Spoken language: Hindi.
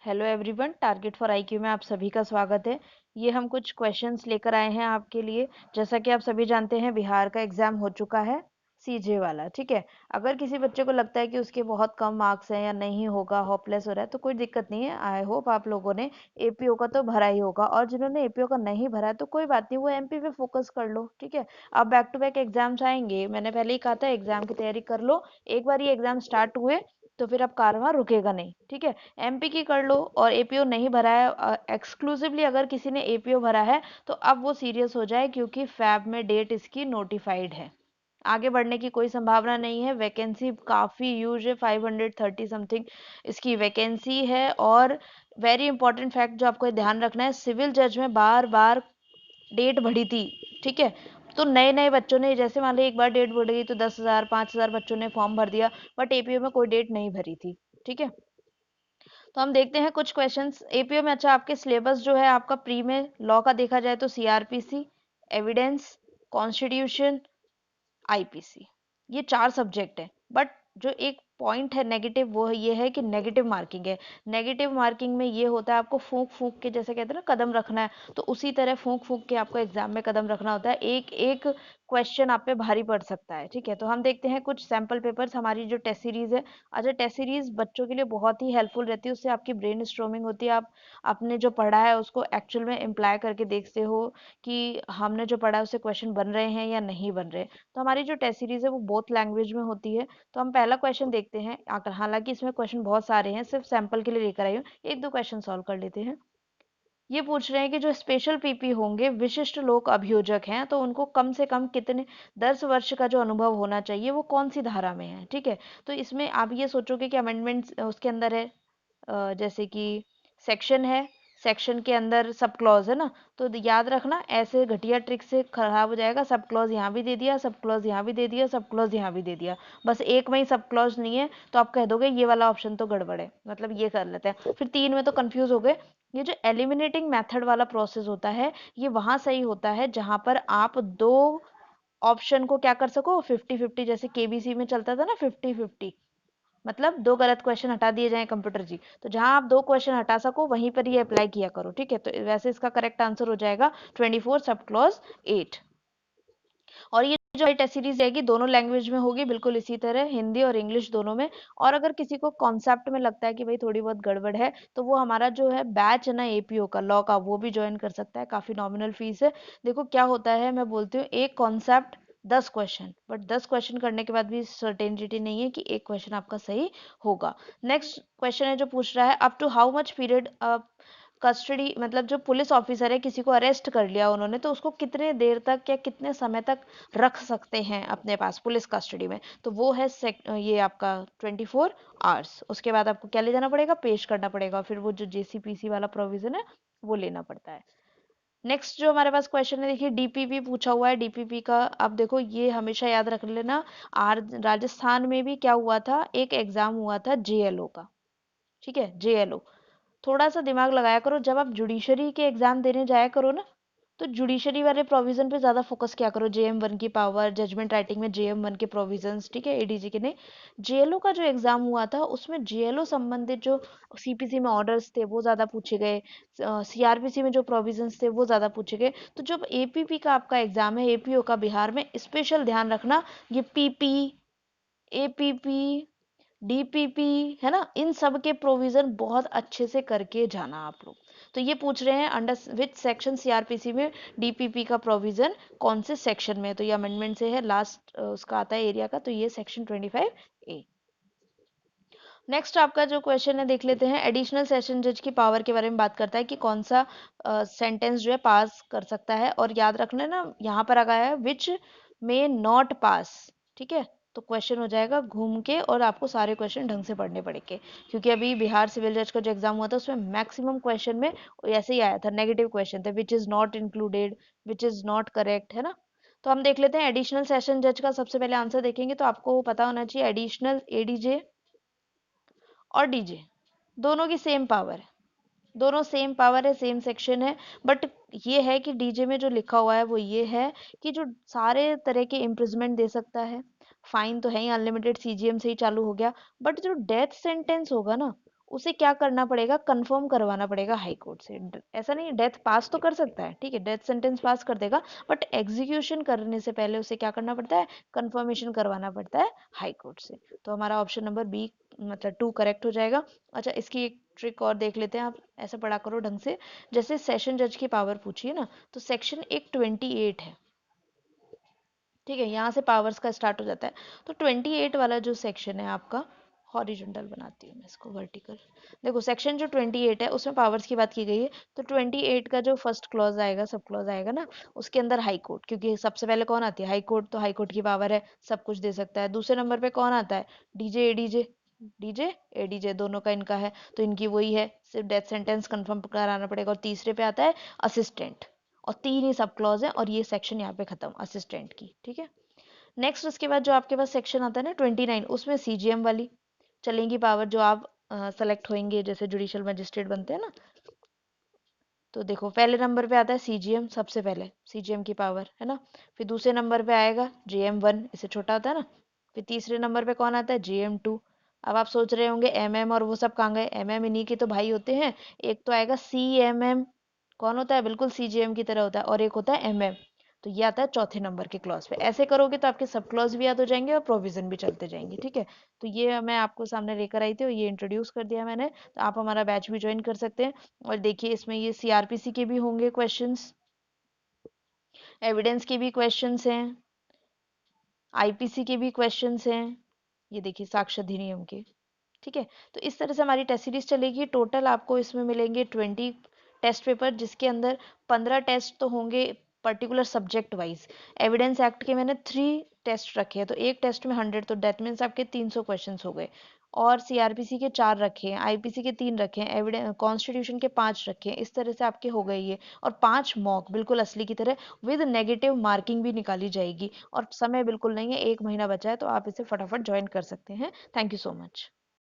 Hello everyone, target for IQ में आप सभी का स्वागत है। ये हम कुछ क्वेश्चंस लेकर आए हैं आपके लिए। जैसा कि आप सभी जानते हैं, बिहार का एग्जाम हो चुका है, सीजे वाला। ठीक है। अगर किसी बच्चे को लगता है कि उसके बहुत कम मार्क्स हैं या नहीं होगा, होपलेस हो रहा है, तो कोई दिक्कत नहीं है। आई होप आप लोगों ने एपीओ का तो भरा ही होगा, और जिन्होंने एपीओ का नहीं भरा है तो कोई बात नहीं, वो एमपी पे फोकस कर लो। ठीक है। अब बैक टू बैक एग्जाम्स आएंगे, मैंने पहले ही कहा था एग्जाम की तैयारी कर लो। एक बार ये एग्जाम स्टार्ट हुए तो फिर अब कारवां रुकेगा नहीं। ठीक है। एमपी की कर लो, और एपीओ नहीं भरा है, एक्सक्लूसिवली अगर किसी ने एपीओ भरा है तो अब वो सीरियस हो जाए, क्योंकि फैब में डेट इसकी नोटिफाइड है। आगे बढ़ने की कोई संभावना नहीं है। वैकेंसी काफ़ी ह्यूज है, 530 समथिंग इसकी वैकेंसी है। और वेरी इंपॉर्टेंट फैक्ट जो आपको ध्यान रखना है, सिविल जज में बार बार डेट बढ़ी थी। ठीक है। तो नए नए बच्चों ने, जैसे मान लो एक बार डेट बढ़ गई तो 10,000 5,000 बच्चों ने फॉर्म भर दिया, बट एपीओ में कोई डेट नहीं भरी थी। ठीक है। तो हम देखते हैं कुछ क्वेश्चंस एपीओ में। अच्छा, आपके सिलेबस जो है आपका प्री में लॉ का देखा जाए तो सीआरपीसी, एविडेंस, कॉन्स्टिट्यूशन, आईपीसी, ये 4 सब्जेक्ट है। बट जो एक पॉइंट है नेगेटिव, वो ये है कि नेगेटिव मार्किंग है। नेगेटिव मार्किंग में ये होता है, आपको फूंक फूंक के, जैसे कहते हैं ना कदम रखना है, तो उसी तरह फूंक फूंक के आपको एग्जाम में कदम रखना होता है। एक एक क्वेश्चन आप पे भारी पड़ सकता है। ठीक है। तो हम देखते हैं कुछ सैम्पल पेपर्स, हमारी जो टेस्ट सीरीज है। अच्छा, टेस्ट सीरीज बच्चों के लिए बहुत ही हेल्पफुल रहती है, उससे आपकी ब्रेन स्ट्रोमिंग होती है। आप आपने जो पढ़ा है उसको एक्चुअल में इम्प्लाई करके देखते हो कि हमने जो पढ़ा है उससे क्वेश्चन बन रहे हैं या नहीं बन रहे। तो हमारी जो टेस्ट सीरीज है वो बोथ लैंग्वेज में होती है। तो हम पहला क्वेश्चन देखते हैं। हालांकि इसमें क्वेश्चन बहुत सारे हैं, सिर्फ सैंपल के लिए लेकर आई हूँ, एक दो क्वेश्चन सॉल्व कर लेते हैं। ये पूछ रहे हैं कि जो स्पेशल पीपी होंगे, विशिष्ट लोक अभियोजक हैं, तो उनको कम से कम कितने 10 वर्ष का जो अनुभव होना चाहिए, वो कौन सी धारा में है। ठीक है। तो इसमें आप ये सोचोगे कि अमेंडमेंट उसके अंदर है, जैसे कि सेक्शन है, सेक्शन के अंदर सब क्लॉज है ना, तो याद रखना ऐसे घटिया ट्रिक से खराब हो जाएगा। सब क्लॉज यहाँ भी दे दिया, सब क्लॉज यहाँ भी दे दिया, सब क्लॉज यहाँ भी दे दिया, बस एक में ही सब क्लॉज नहीं है, तो आप कह दोगे ये वाला ऑप्शन तो गड़बड़ है, मतलब ये कर लेते हैं। फिर 3 में तो कंफ्यूज हो गए। ये जो एलिमिनेटिंग मेथड वाला प्रोसेस होता है, ये वहां सही होता है जहां पर आप दो ऑप्शन को क्या कर सको, 50-50, जैसे केबीसी में चलता था ना 50-50, मतलब दो गलत क्वेश्चन हटा दिए जाएं कंप्यूटर जी, तो जहां आप दो क्वेश्चन हटा सको वहीं पर ये अप्लाई किया करो। ठीक है। तो वैसे इसका करेक्ट आंसर हो जाएगा 24 सब क्लॉज 8। और ये जो टेस्ट सीरीज रहेगी दोनों लैंग्वेज में होगी, बिल्कुल इसी तरह हिंदी और इंग्लिश दोनों में। और अगर किसी को कॉन्सेप्ट में लगता है कि भाई थोड़ी बहुत गड़बड़ है, तो वो हमारा जो है बैच है ना एपीओ का, लॉ का, वो भी ज्वाइन कर सकता है। काफी नॉमिनल फीस है। देखो क्या होता है, मैं बोलती हूँ एक कॉन्सेप्ट 10 क्वेश्चन, बट 10 क्वेश्चन करने के बाद भी सर्टेनिटी नहीं है कि एक क्वेश्चन आपका सही होगा। नेक्स्ट क्वेश्चन है जो पूछ रहा है, up to how much period custody, मतलब जो पुलिस ऑफिसर है, किसी को अरेस्ट कर लिया उन्होंने, तो उसको कितने देर तक या कितने समय तक रख सकते हैं अपने पास पुलिस कस्टडी में, तो वो है ये आपका 24 आवर्स। उसके बाद आपको क्या ले जाना पड़ेगा, पेश करना पड़ेगा, फिर वो जो जेसीपीसी वाला प्रोविजन है वो लेना पड़ता है। नेक्स्ट जो हमारे पास क्वेश्चन है, देखिए डीपीपी पूछा हुआ है। डीपीपी का अब देखो, ये हमेशा याद रख लेना, राजस्थान में भी क्या हुआ था, एक एग्जाम हुआ था जेएलओ का। ठीक है, जेएलओ। थोड़ा सा दिमाग लगाया करो, जब आप जुडिशरी के एग्जाम देने जाया करो ना, तो जुडिशरी वाले प्रोविजन पे ज्यादा फोकस किया करो। जेएम 1 की पावर, जजमेंट राइटिंग में जेएम 1 के प्रोविजंस। ठीक है, एडीजी के नहीं। जेएलओ का जो एग्जाम हुआ था उसमें जेएलओ संबंधित जो सीपीसी में ऑर्डर्स थे वो ज्यादा पूछे गए, सीआरपीसी में जो प्रोविजंस थे वो ज्यादा पूछे गए। तो जब एपीपी का आपका एग्जाम है, एपीओ का, बिहार में स्पेशल ध्यान रखना, ये पीपी, एपीपी, डीपीपी, है ना, इन सब के प्रोविजन बहुत अच्छे से करके जाना आप लोग। तो ये पूछ रहे हैं अंडर विच सेक्शन सीआरपीसी में डीपीपी का प्रोविजन कौन से सेक्शन में, तो ये अमेंडमेंट से है, लास्ट उसका आता है एरिया का, तो ये सेक्शन 25A। नेक्स्ट आपका जो क्वेश्चन है देख लेते हैं, एडिशनल सेशन जज की पावर के बारे में बात करता है कि कौन सा सेंटेंस जो है पास कर सकता है। और याद रखना ना, यहाँ पर आ गया है विच मे नॉट पास। ठीक है। तो क्वेश्चन हो जाएगा घूम के, और आपको सारे क्वेश्चन ढंग से पढ़ने पड़ेंगे, क्योंकि अभी बिहार सिविल जज का जो एग्जाम हुआ था उसमें मैक्सिमम क्वेश्चन में ऐसे ही आया था, नेगेटिव क्वेश्चन थे, which is not included, which is not correct, है ना। तो हम देख लेते हैं एडिशनल सेशन जज का। सबसे पहले आंसर देखेंगे तो आपको पता होना चाहिए, एडिशनल एडीजे और डीजे दोनों की सेम पावर है, दोनों सेम पावर है, सेम सेक्शन है। बट ये है कि डीजे में जो लिखा हुआ है वो ये है कि जो सारे तरह के इम्प्रिजमेंट दे सकता है, फाइन तो है ही, अनलिमिटेड सीजीएम से ही चालू हो गया, बट जो डेथ सेंटेंस होगा ना, उसे क्या करना पड़ेगा, कंफर्म करवाना पड़ेगा हाई कोर्ट से। ऐसा नहीं, डेथ पास तो कर सकता है, ठीक है, डेथ सेंटेंस पास कर देगा, बट एग्जीक्यूशन करने से पहले उसे क्या करना पड़ता है, कंफर्मेशन करवाना पड़ता है हाई कोर्ट से। तो हमारा ऑप्शन नंबर बी मतलब 2 करेक्ट हो जाएगा। अच्छा, इसकी एक ट्रिक और देख लेते हैं, आप ऐसा पढ़ा करो ढंग से। जैसे सेशन जज की पावर पूछी है ना, तो सेक्शन एक 28 है, ठीक है, यहाँ से पावर्स का स्टार्ट हो जाता है। तो 28 वाला जो सेक्शन है आपका, हॉरिजॉन्टल बनाती हूँ मैं इसको, वर्टिकल। देखो सेक्शन जो 28 है उसमें पावर्स की बात की गई है। तो 28 का जो फर्स्ट क्लॉज आएगा, सब क्लॉज आएगा ना, उसके अंदर हाई कोर्ट, क्योंकि सबसे पहले कौन आती है, हाई कोर्ट, तो हाई कोर्ट की पावर है, सब कुछ दे सकता है। दूसरे नंबर पे कौन आता है, डीजे एडीजे, डीजे एडीजे दोनों का इनका है, तो इनकी वही है, सिर्फ डेथ सेंटेंस कंफर्म कराना पड़ेगा। और तीसरे पे आता है असिस्टेंट, और 3 ही सब क्लॉज है, और ये सेक्शन यहाँ पे खत्म असिस्टेंट की, ठीक है। नेक्स्ट उसके बाद जो आपके पास सेक्शन आता है ना 29, उसमें सीजीएम वाली चलेंगी पावर, जो आप सेलेक्ट होंगे जैसे जुडिशियल मजिस्ट्रेट बनते हैं ना। तो देखो पहले नंबर पे आता है सीजीएम, सबसे पहले सीजीएम की पावर है ना। फिर दूसरे नंबर पे आएगा जेएम 1, इससे छोटा होता है ना। फिर तीसरे नंबर पे कौन आता है, जेएम 2। अब आप सोच रहे होंगे एमएम और वो सब कहाँ गए, एमएम इन्हीं के तो भाई होते हैं। एक तो आएगा सीएमएम, कौन होता है, बिल्कुल सीजीएम की तरह होता है, और एक होता है एमएम। तो ये आता है चौथे नंबर के क्लॉज पे। ऐसे करोगे तो आपके सब क्लॉज भी याद हो जाएंगे और प्रोविजन भी चलते जाएंगे, ठीक है। तो ये मैं आपको सामने लेकर आई थी और ये इंट्रोड्यूस कर दिया मैंने। तो आप हमारा बैच भी ज्वाइन कर सकते हैं। और देखिए इसमें ये सीआरपीसी के भी होंगे क्वेश्चंस, एविडेंस के भी क्वेश्चंस हैं, आईपीसी के भी क्वेश्चंस हैं, ये देखिए साक्ष्य अधिनियम के, ठीक है। तो इस तरह से हमारी टेस्ट सीरीज चलेगी। टोटल आपको इसमें मिलेंगे 20 टेस्ट पेपर, जिसके अंदर 15 टेस्ट तो होंगे particular subject wise. Evidence act के मैंने 3 टेस्ट रखे हैं, तो एक टेस्ट में 100, तो डेट मीन्स आपके 300 क्वेश्चन हो गए। और सीआरपीसी के 4 रखे हैं, आईपीसी के 3 रखे हैं, एविडेंस कॉन्स्टिट्यूशन के 5 रखे हैं। इस तरह से आपके हो गए ये। और 5 मॉक बिल्कुल असली की तरह विद नेगेटिव मार्किंग भी निकाली जाएगी। और समय बिल्कुल नहीं है, 1 महीना बचा है, तो आप इसे फटाफट ज्वाइन कर सकते हैं। Thank you so much.